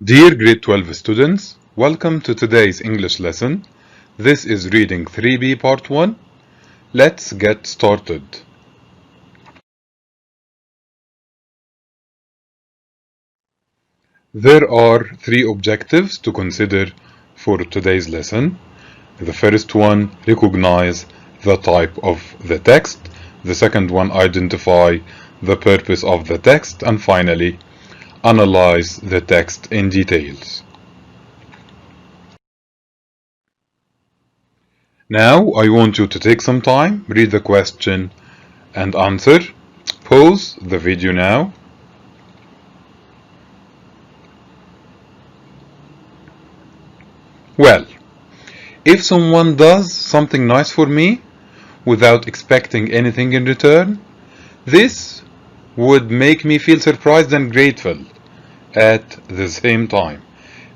Dear grade 12 students, welcome to today's English lesson. This is reading 3B part 1. Let's get started. There are three objectives to consider for today's lesson. The first one, recognize the type of the text. The second one, identify the purpose of the text. And finally, analyze the text in details. Now, I want you to take some time, read the question and answer. Pause the video now. Well, if someone does something nice for me without expecting anything in return, this would make me feel surprised and grateful at the same time.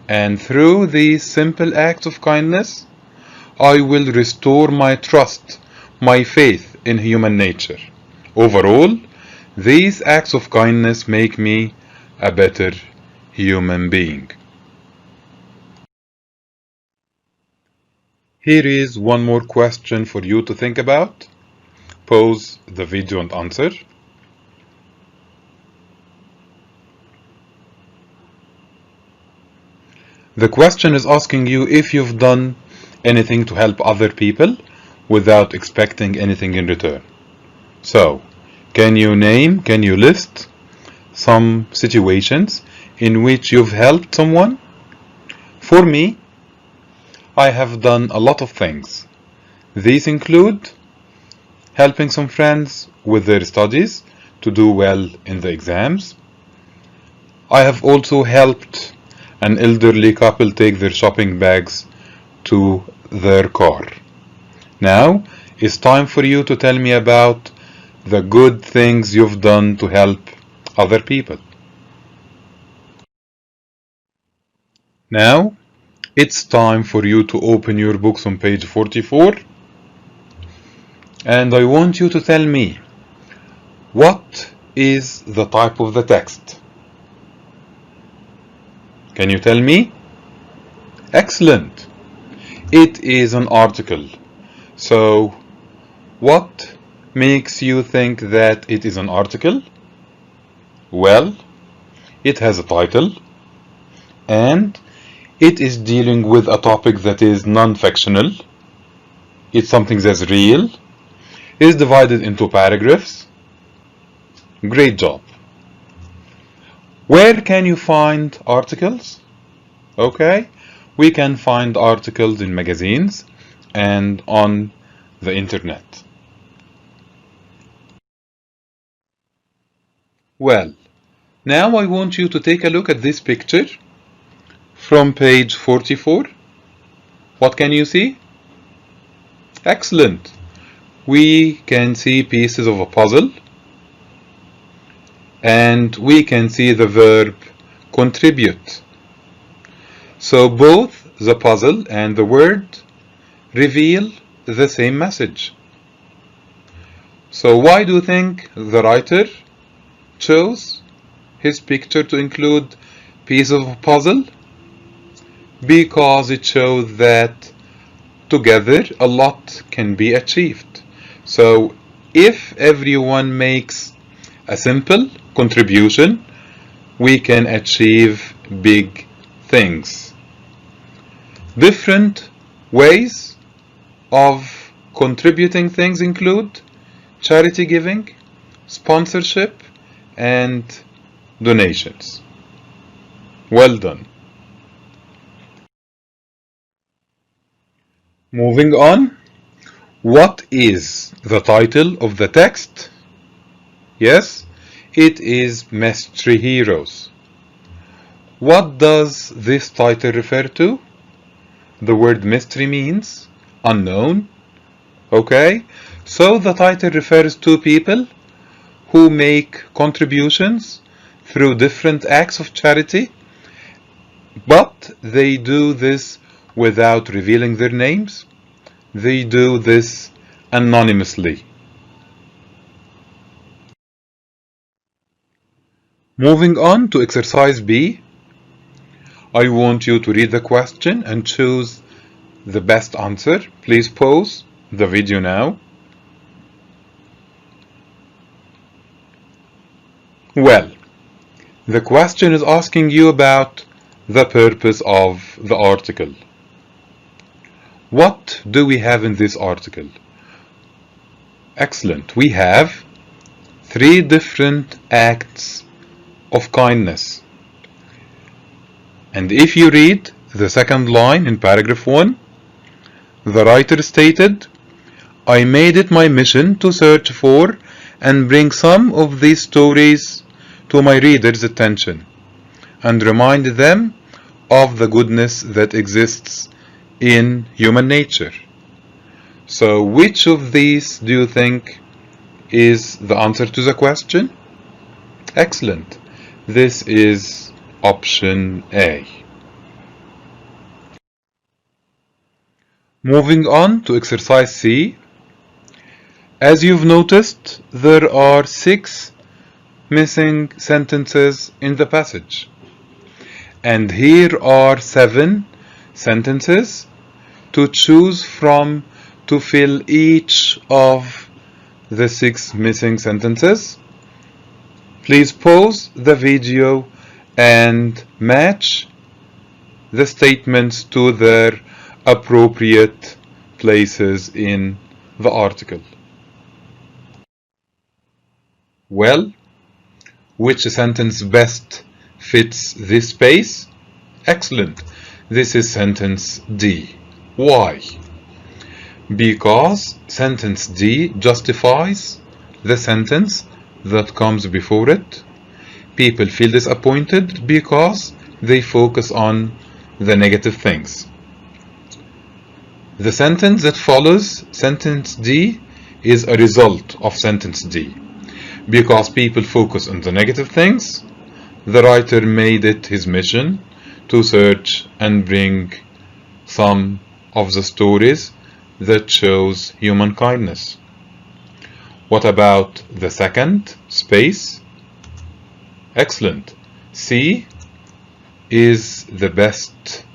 And through these simple acts of kindness, I will restore my trust, my faith in human nature. Overall, these acts of kindness make me a better human being. Here is one more question for you to think about. Pause the video and answer. The question is asking you if you've done anything to help other people without expecting anything in return. So, can you list some situations in which you've helped someone? For me, I have done a lot of things. These include helping some friends with their studies to do well in the exams. I have also helped an elderly couple take their shopping bags to their car. Now, it's time for you to tell me about the good things you've done to help other people. Now, it's time for you to open your books on page 44. And I want you to tell me, what is the type of the text? Can you tell me? Excellent. It is an article. So, what makes you think that it is an article? Well, it has a title, and it is dealing with a topic that is non-fictional. It's something that's real. It's divided into paragraphs. Great job. Where can you find articles? Okay, we can find articles in magazines and on the internet. Well, now I want you to take a look at this picture from page 44. What can you see? Excellent. We can see pieces of a puzzle, and we can see the verb contribute. So both the puzzle and the word reveal the same message. So why do you think the writer chose his picture to include piece of a puzzle? Because it shows that together a lot can be achieved. So if everyone makes a simple contribution, we can achieve big things. Different ways of contributing things include charity giving, sponsorship, and donations. Well done. Moving on, what is the title of the text? Yes, it is Mystery Heroes. What does this title refer to? The word mystery means unknown. Okay, so the title refers to people who make contributions through different acts of charity, but they do this without revealing their names. They do this anonymously. Moving on to exercise B. I want you to read the question and choose the best answer. Please pause the video now. Well, the question is asking you about the purpose of the article. What do we have in this article? Excellent. We have 3 different acts of kindness. And if you read the second line in paragraph 1, the writer stated, I made it my mission to search for and bring some of these stories to my readers' attention and remind them of the goodness that exists in human nature. So which of these do you think is the answer to the question? Excellent. This is option A. Moving on to exercise C. As you've noticed, there are 6 missing sentences in the passage. And here are 7 sentences to choose from to fill each of the 6 missing sentences. Please pause the video and match the statements to their appropriate places in the article. Well, which sentence best fits this space? Excellent. This is sentence D. Why? Because sentence D justifies the sentence that comes before it. People feel disappointed because they focus on the negative things. The sentence that follows sentence D is a result of sentence D. Because people focus on the negative things, the writer made it his mission to search and bring some of the stories that shows human kindness. What about the second space? Excellent. C is the best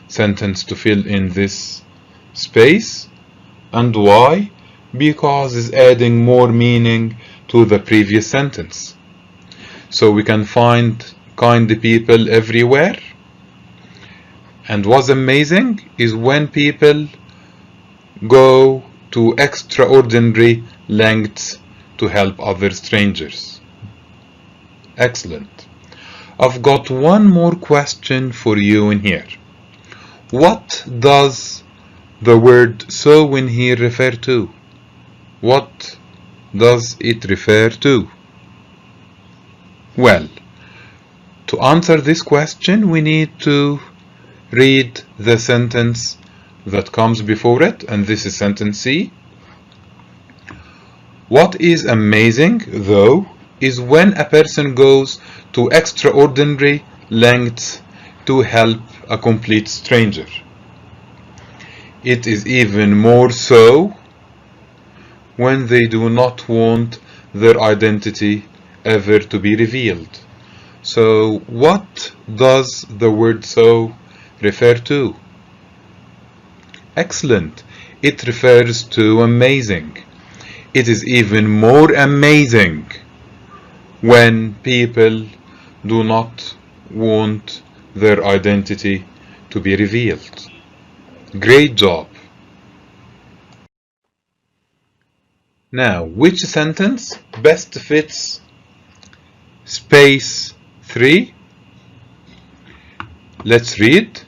sentence to fill in this space. And why? Because it's adding more meaning to the previous sentence. So we can find kind people everywhere. And what's amazing is when people go to extraordinary lengths to help other strangers. Excellent. I've got one more question for you in here. What does the word so in here refer to? What does it refer to? Well, to answer this question, we need to read the sentence that comes before it, and this is sentence C. What is amazing, though, is when a person goes to extraordinary lengths to help a complete stranger. It is even more so when they do not want their identity ever to be revealed. So what does the word so refer to? Excellent. It refers to amazing. It is even more amazing when people do not want their identity to be revealed. Great job. Now, which sentence best fits space 3? Let's read.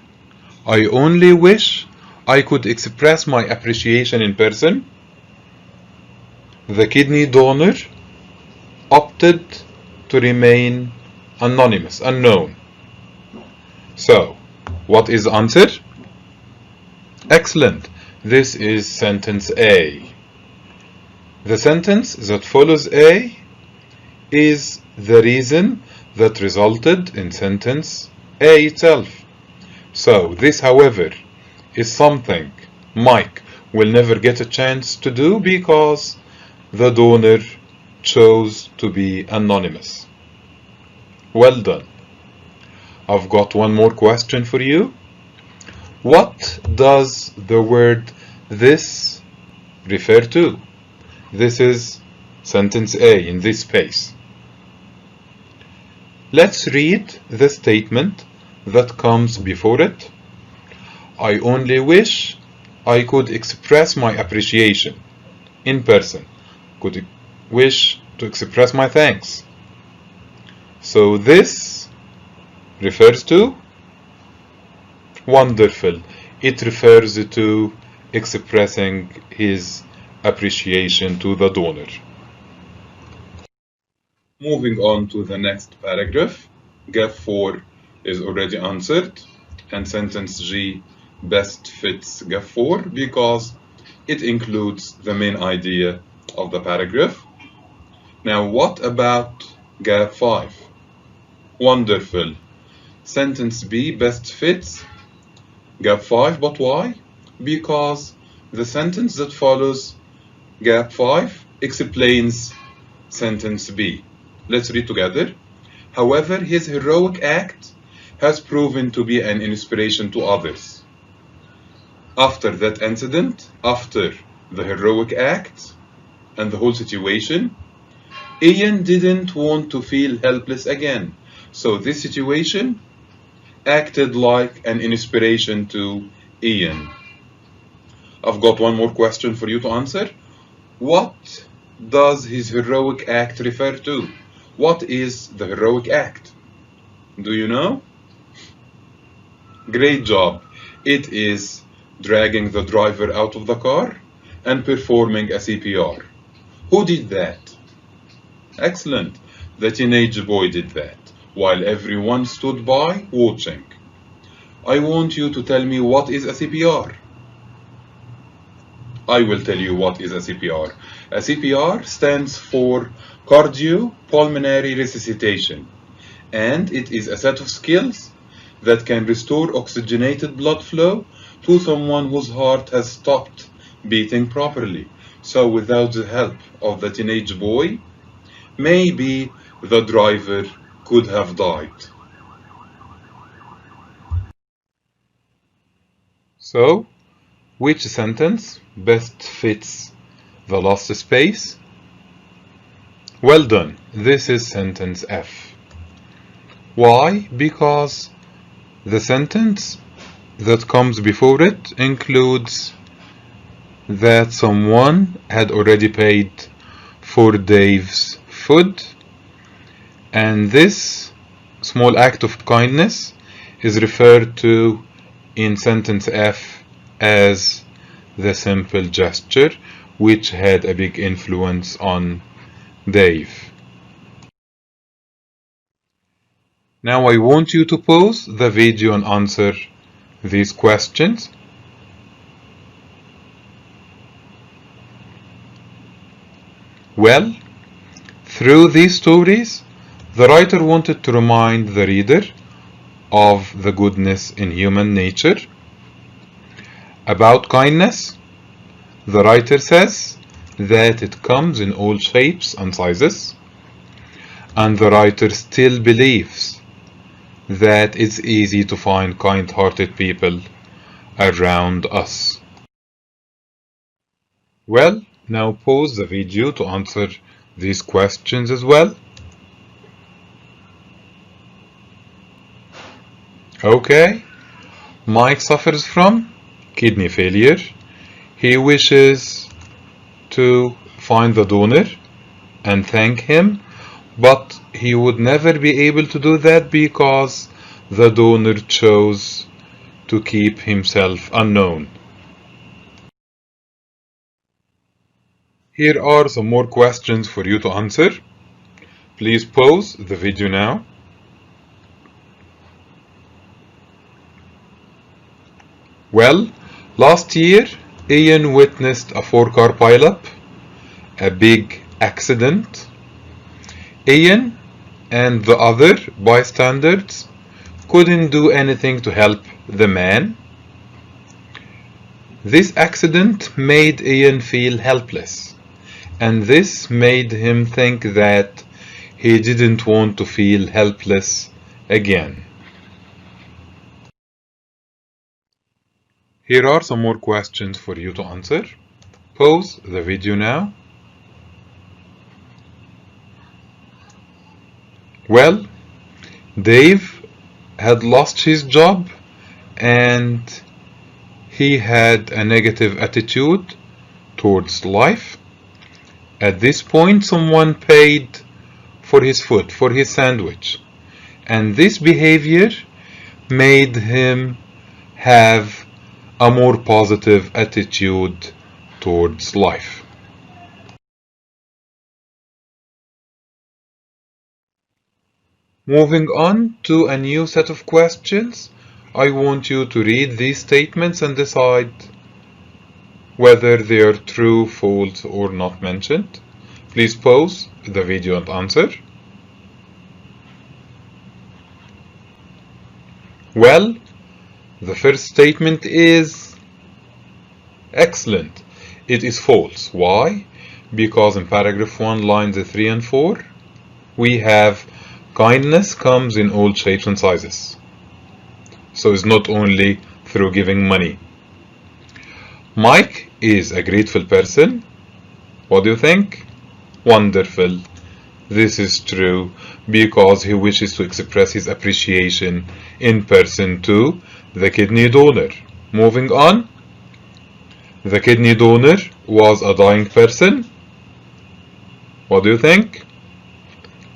I only wish I could express my appreciation in person. The kidney donor opted to remain unknown. So, what is the answer? Excellent. This is sentence A. The sentence that follows A is the reason that resulted in sentence A itself. So, this, however, is something Mike will never get a chance to do because the donor chose to be anonymous. Well done. I've got one more question for you. What does the word this refer to? This is sentence A in this space. Let's read the statement that comes before it. I only wish I could express my appreciation in person. Could wish to express my thanks. So this refers to wonderful. It refers to expressing his appreciation to the donor. Moving on to the next paragraph, gap 4 is already answered, and sentence G best fits gap 4 because it includes the main idea of the paragraph. Now, what about gap 5? Wonderful. Sentence B best fits gap 5, but why? Because the sentence that follows gap 5 explains sentence B. Let's read together. However, his heroic act has proven to be an inspiration to others. After that incident, after the heroic act and the whole situation, Ian didn't want to feel helpless again. So this situation acted like an inspiration to Ian. I've got one more question for you to answer. What does his heroic act refer to? What is the heroic act? Do you know? Great job. It is dragging the driver out of the car and performing a CPR. Who did that? Excellent. The teenage boy did that, while everyone stood by watching. I want you to tell me what is a CPR. I will tell you what is a CPR. A CPR stands for cardiopulmonary resuscitation, and it is a set of skills that can restore oxygenated blood flow to someone whose heart has stopped beating properly. So without the help of the teenage boy, maybe the driver could have died. So, which sentence best fits the last space? Well done. This is sentence F. Why? Because the sentence that comes before it includes that someone had already paid for Dave's food, and this small act of kindness is referred to in sentence F as the simple gesture, which had a big influence on Dave. Now I want you to pause the video and answer these questions. Well, through these stories, the writer wanted to remind the reader of the goodness in human nature. About kindness, the writer says that it comes in all shapes and sizes, and the writer still believes that it's easy to find kind-hearted people around us. Well, now pause the video to answer these questions as well. Okay, Mike suffers from kidney failure. He wishes to find the donor and thank him, but he would never be able to do that because the donor chose to keep himself unknown. Here are some more questions for you to answer. Please pause the video now. Well, last year, Ian witnessed a 4-car pileup, a big accident. Ian and the other bystanders couldn't do anything to help the man. This accident made Ian feel helpless, and this made him think that he didn't want to feel helpless again. Here are some more questions for you to answer. Pause the video now. Well, Dave had lost his job and he had a negative attitude towards life. At this point, someone paid for his food, for his sandwich, and this behavior made him have a more positive attitude towards life. Moving on to a new set of questions, I want you to read these statements and decide whether they are true, false, or not mentioned. Please pause the video and answer. Well, the first statement is excellent. It is false. Why? Because in paragraph 1, lines 3 and 4, we have kindness comes in all shapes and sizes. So it's not only through giving money. Mike is a grateful person. What do you think? Wonderful. This is true because he wishes to express his appreciation in person to the kidney donor. Moving on. The kidney donor was a dying person. What do you think?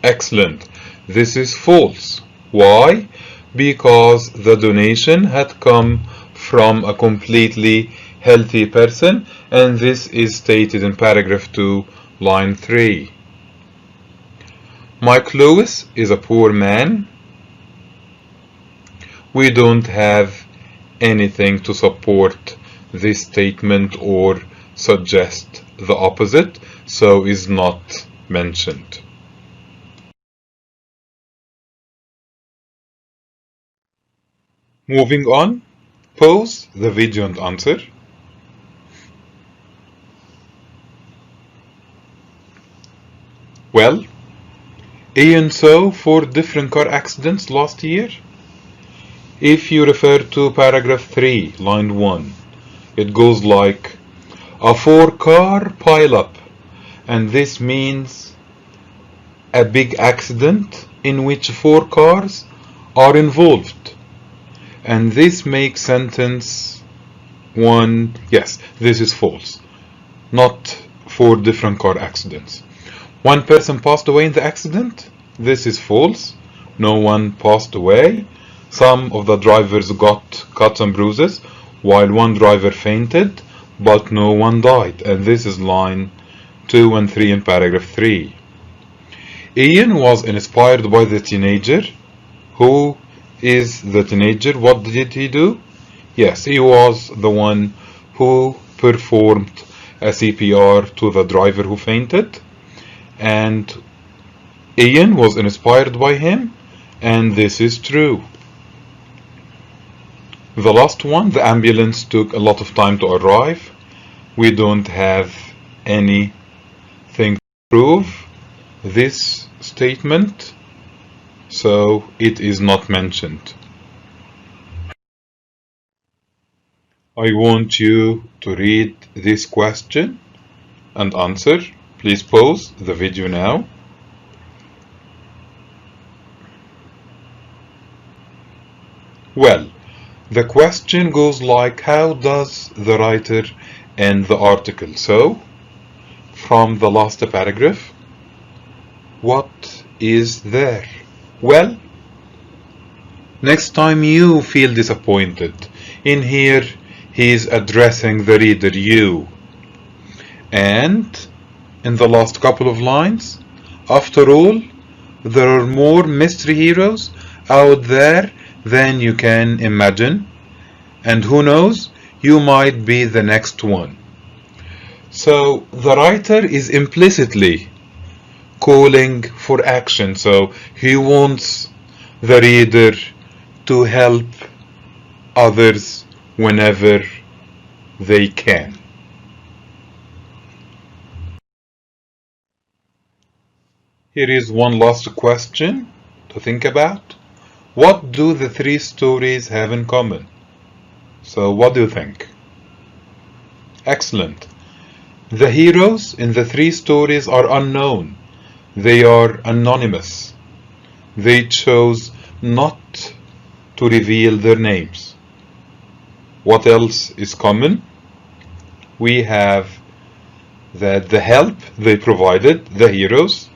Excellent. This is false. Why? Because the donation had come from a completely healthy person, and this is stated in paragraph 2, line 3. Mike Lewis is a poor man. We don't have anything to support this statement or suggest the opposite, so is not mentioned. Moving on, pause the video and answer. Well, Ian saw 4 different car accidents last year. If you refer to paragraph 3, line 1, it goes like a 4-car pileup, and this means a big accident in which 4 cars are involved. And this makes sentence 1, yes, this is false. Not 4 different car accidents. 1 person passed away in the accident. This is false. No one passed away. Some of the drivers got cuts and bruises, while 1 driver fainted, but no one died. And this is line 2 and 3 in paragraph 3. Ian was inspired by the teenager. Who is the teenager? What did he do? Yes, he was the one who performed a CPR to the driver who fainted, and Ian was inspired by him, and this is true. The last one, the ambulance took a lot of time to arrive. We don't have anything to prove this statement, so it is not mentioned. I want you to read this question and answer. Please pause the video now. Well, the question goes like, how does the writer end the article? So, from the last paragraph, what is there? Well, next time you feel disappointed, in here he is addressing the reader, you. And in the last couple of lines, after all, there are more mystery heroes out there than you can imagine, and who knows, you might be the next one. So the writer is implicitly calling for action, so he wants the reader to help others whenever they can. Here is one last question to think about. What do the 3 stories have in common? So what do you think? Excellent. The heroes in the three stories are unknown. They are anonymous. They chose not to reveal their names. What else is common? We have that the help they provided, the heroes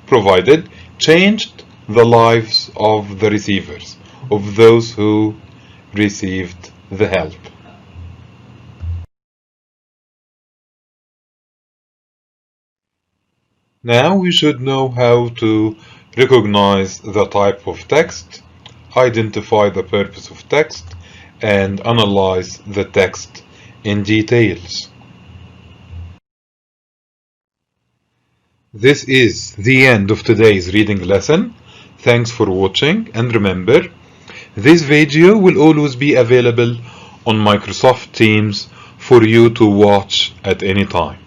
provided, changed the lives of the receivers, of those who received the help. Now we should know how to recognize the type of text, identify the purpose of text, and analyze the text in details. This is the end of today's reading lesson. Thanks for watching, and remember, this video will always be available on Microsoft Teams for you to watch at any time.